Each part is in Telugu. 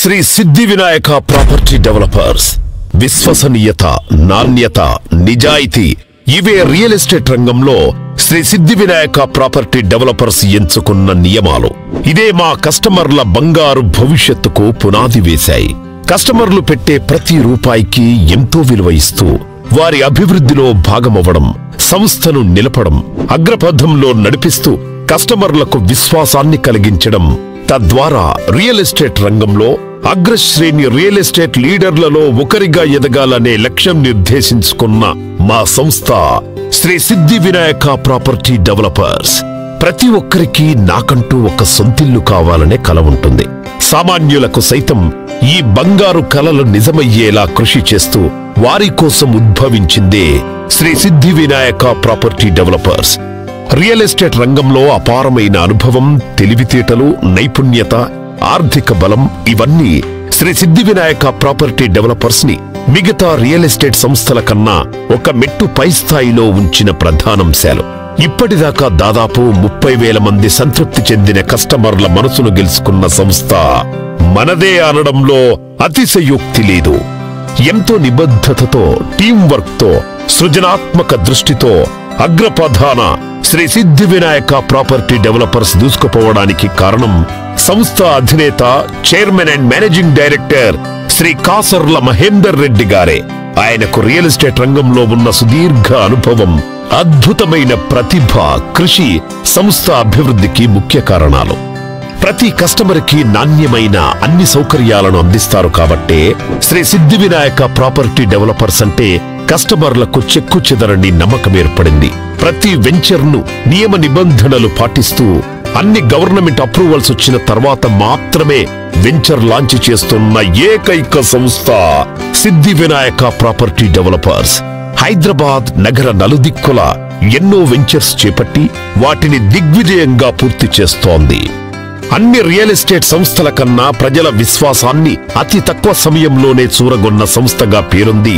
శ్రీ సిద్ధి వినాయక ప్రాపర్టీ డెవలపర్స్ విశ్వసనీయత, నాణ్యత, నిజాయితీ ఇవే రియల్ ఎస్టేట్ రంగంలో శ్రీ సిద్ధి వినాయక ప్రాపర్టీ డెవలపర్స్ ఎంచుకున్న నియమాలు. ఇదే మా కస్టమర్ల బంగారు భవిష్యత్తుకు పునాది వేశాయి. కస్టమర్లు పెట్టే ప్రతి రూపాయికి ఎంతో విలువ ఇస్తూ వారి అభివృద్ధిలో భాగమవ్వడం, సంస్థను నిలపడం, అగ్రపథంలో నడిపిస్తూ కస్టమర్లకు విశ్వాసాన్ని కలిగించడం, తద్వారా రియల్ ఎస్టేట్ రంగంలో అగ్రశ్రేణి రియల్ ఎస్టేట్ లీడర్లలో ఒకరిగా ఎదగాలనే లక్ష్యం నిర్దేశించుకున్న మా సంస్థ శ్రీ సిద్ధి వినాయక ప్రాపర్టీ డెవలపర్స్. ప్రతి ఒక్కరికి నాకంటూ ఒక సొంతిల్లు కావాలనే కల ఉంటుంది. సామాన్యులకు సైతం ఈ బంగారు కలలు నిజమయ్యేలా కృషి చేస్తూ వారి కోసం ఉద్భవించిందే శ్రీ సిద్ధి Vinayaka property developers. Real estate రంగంలో అపారమైన అనుభవం, తెలివితేటలు, నైపుణ్యత, ఆర్థిక బలం ఇవన్నీ శ్రీ సిద్ధి వినాయక ప్రాపర్టీ డెవలపర్స్ ని మిగతా రియల్ ఎస్టేట్ సంస్థల కన్నా ఒక మెట్టు పై స్థాయిలో ఉంచిన ప్రధానాంశాలు. ఇప్పటిదాకా దాదాపు 30,000 మంది సంతృప్తి చెందిన కస్టమర్ల మనసును గెలుచుకున్న సంస్థ మనదే అనడంలో అతిశయోక్తి లేదు. ఎంతో నిబద్ధతతో, టీం వర్క్ తో, సృజనాత్మక దృష్టితో అగ్రప్రధాన శ్రీ సిద్ధి వినాయక ప్రాపర్టీ డెవలపర్స్ దూసుకుపోవడానికి కారణం సంస్థ అధినేత, chairman and managing director Shri Kasarla Mahender Reddy గారే. ఆయనకు రియల్ ఎస్టేట్ రంగంలో ఉన్న సుదీర్ఘ అనుభవం, అద్భుతమైన ప్రతిభ, కృషి సంస్థ అభివృద్ధికి ముఖ్య కారణాలు. ప్రతి కస్టమర్కి నాణ్యమైన అన్ని సౌకర్యాలను అందిస్తారు కాబట్టే శ్రీ సిద్ధి వినాయక ప్రాపర్టీ డెవలపర్స్ అంటే కస్టమర్లకు చెక్కు చెదరని నమ్మకం ఏర్పడింది. ప్రతి వెంచర్ను నియమ నిబంధనలు పాటిస్తూ అన్ని గవర్నమెంట్ అప్రూవల్స్ వచ్చిన తర్వాత మాత్రమే వెంచర్ లాంచ్ చేస్తున్న ఏకైక సంస్థ సిద్ధి వినాయక ప్రాపర్టీ డెవలపర్స్. హైదరాబాద్ నగర నలుదిక్కుల ఎన్నో వెంచర్స్ చేపట్టి వాటిని దిగ్విజయంగా పూర్తి చేస్తోంది. అన్ని రియల్ ఎస్టేట్ సంస్థల కన్నా ప్రజల విశ్వాసాన్ని అతి తక్కువ సమయంలోనే చూరగొన్న సంస్థగా పేరుంది.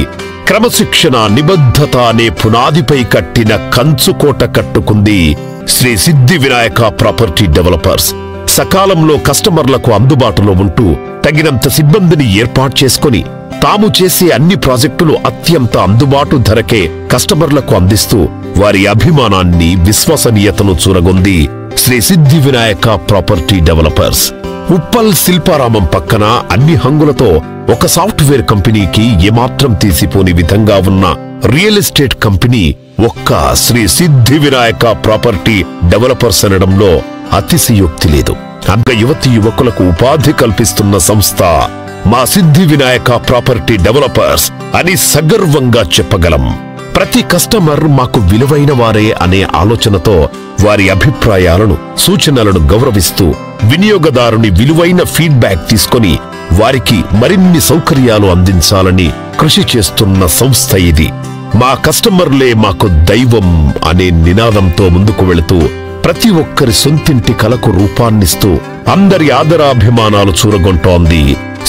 క్రమశిక్షణ, నిబద్ధత అనే పునాదిపై కట్టిన కంచుకోట కట్టుకుంది శ్రీ సిద్ధి వినాయక ప్రాపర్టీ డెవలపర్స్. సకాలంలో కస్టమర్లకు అందుబాటులో ఉంటూ తగినంత సిబ్బందిని ఏర్పాటు చేసుకుని తాము చేసే అన్ని ప్రాజెక్టులు అత్యంత అందుబాటు ధరకే కస్టమర్లకు అందిస్తూ వారి అభిమానాన్ని, విశ్వసనీయతను చూరగొంది శ్రీ సిద్ధి వినాయక ప్రాపర్టీ డెవలపర్స్. ఉప్పల్ శిల్పారామం పక్కన అన్ని హంగులతో ఒక సాఫ్ట్వేర్ కంపెనీకి ఏమాత్రం తీసిపోని విధంగా ఉన్న రియల్ ఎస్టేట్ కంపెనీ ఒక్క శ్రీ సిద్ధి వినాయక ప్రాపర్టీ డెవలపర్స్ అనడంలో అతిశయోక్తి లేదు. అంత యువతి యువకులకు ఉపాధి కల్పిస్తున్న సంస్థ మా సిద్ధి వినాయక ప్రాపర్టీ డెవలపర్స్ అని సగర్వంగా చెప్పగలం. ప్రతి కస్టమర్ మాకు విలువైన వారే అనే ఆలోచనతో వారి అభిప్రాయాలను, సూచనలను గౌరవిస్తూ వినియోగదారుని విలువైన ఫీడ్బ్యాక్ తీసుకొని వారికి మరిన్ని సౌకర్యాలు అందించాలని కృషి చేస్తున్న సంస్థ ఇది. మా కస్టమర్లే మాకు దైవం అనే నినాదంతో ముందుకు వెళుతూ ప్రతి ఒక్కరి సొంతింటి కలకు రూపాన్నిస్తూ అందరి ఆదరాభిమానాలు చూరగొంటోంది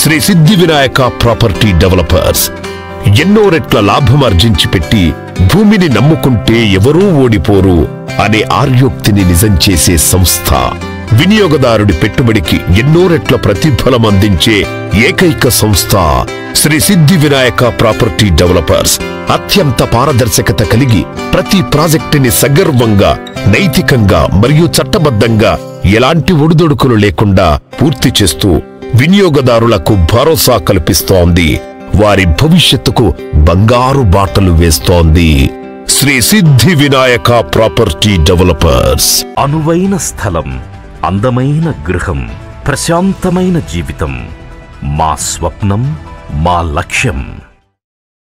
శ్రీ సిద్ధి వినాయక ప్రాపర్టీ డెవలపర్స్. ఎన్నో రెట్ల లాభమార్జించి పెట్టి భూమిని నమ్ముకుంటే ఎవరూ ఓడిపోరు అనే ఆర్యోక్తిని నిజం చేసే సంస్థ. వినియోగదారుడి పెట్టుబడికి ఎన్నో రెట్ల ప్రతిఫలం అందించే ఏకైక సంస్థ శ్రీ సిద్ధి వినాయక ప్రాపర్టీ డెవలపర్స్. అత్యంత పారదర్శకత కలిగి ప్రతి ప్రాజెక్టుని సగర్వంగా, నైతికంగా మరియు చట్టబద్ధంగా ఎలాంటి ఒడిదొడుకులు లేకుండా పూర్తి చేస్తూ వినియోగదారులకు భరోసా కల్పిస్తోంది. వారి భవిష్యత్తుకు బంగారు బాటలు వేస్తోంది శ్రీ సిద్ధి వినాయక ప్రాపర్టీ డెవలపర్స్. అనువైన స్థలం, అందమైన గృహం, ప్రశాంతమైన జీవితం మా స్వప్నం, మా లక్ష్యం.